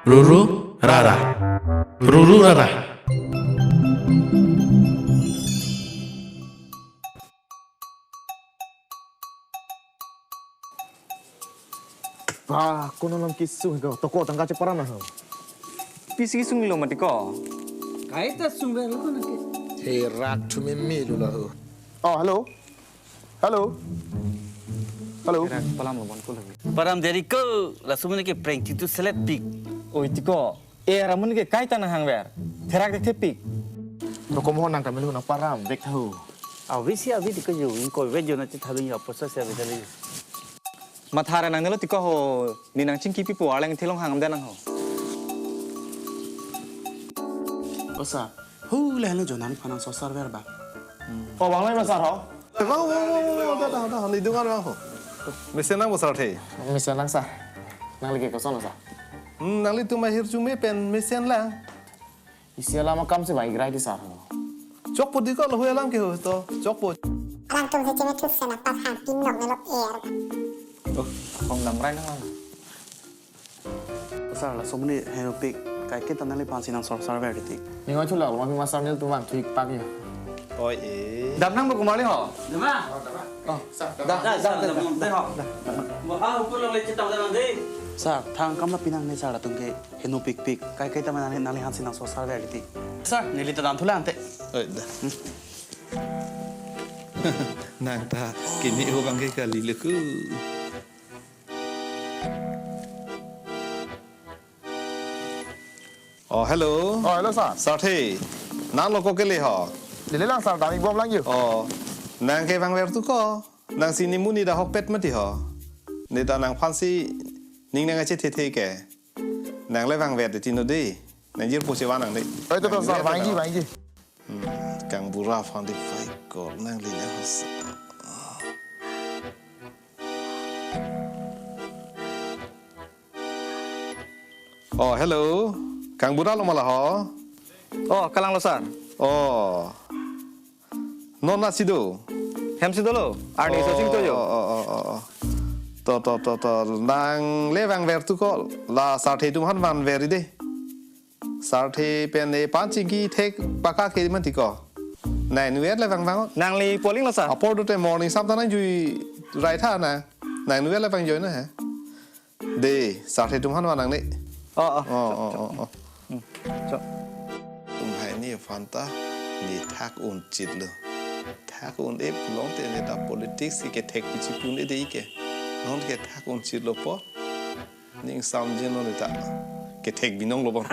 Ruru Rara. Ruru Rara. Bah, aku nanam kisung kau. Toko tangga ceparan lah. Pisi sung lo mati ko. Kaita sumber lo na ke. Herak cumi milu lah. Oh, halo. Halo. Halo. Palam lo bon ko lagi. Param dari ko la sumene ke prank itu selet pik. Oh itu ko. Ramun ke kaitan hang ber. Terak dek tepik. Toko mohon nang kami lu nak param. Dek tahu. Awisi abi diko jo ko vejo na thalu ya posa se abi dali. Mathara nang nelo tiko ho. Ni nang cingki pi po aleng thilong hang am nang ho. Osa, hu lehlo jonan fana so server ba. Oh, bang lain besar ho. Dah, ni dengar bang. Mesin nang besar the. Misal nang sah. Nang lagi kosong sah. Nang li tu mahir cumi pen mesin lang. Isi lama kam se baik rai di sah. Chok put di ko lo lang ke ho to. Chok put. Orang tung si cime tuh sana pas hati nok melok air. Oh, không nằm rai nang. Osa la somne hero pik kai ke tanale pansi nang so server di. Ni ngau chula, mami masam ni tu bang tuik pagi. Oi Đập năng của mali ho. Dama. Oh, Dah ho. Mo ha upur lo le cita udah nanti. Sa thang kam la pinang ne sara tungke heno pik pik kai kai tamane nale hansi nang so server di. Sa nili ta dan thula ante. Oi dah. Nang ta kini ho bang ke kali le ku. Oh, hello. Oh, hello sah. Sao thế? Nang lo ko ke le ho. Lili lang sah, dami bom lang you. Oh, nang ke bang ver tu ko. Nang sini muni dah hok pet mati ho. Ni ta nang phansi ning nang che the ke. Nang le bang ver de tino de. Nang jir po che wa nang de. Oh, itu tu sah, bang ji, bang ji. Kang bura fan de fai ko nang le le hos. Oh, hello. Kang bura lo malah ho. Oh, kalang lo sar. Oh. Non nasido. Hem si dolo. Ardi so sing to yo. To nang levang ver tu ko la sarthe tu han van veri de sarthe pen e panchi gi thek paka ke man ti ko nai nu et levang vang Nang li poling lo sar. apor do te morning sam ta na ju rai tha na nai nu et levang jo na ha de sarthe tu han van nang ne Oh. tum hai ni fanta ni thak un chit lo thak un e long te ne ta politics ke thek chi pun e de ke non ke thak un chit lo po ning sam jin no ta ke thek binong lo bon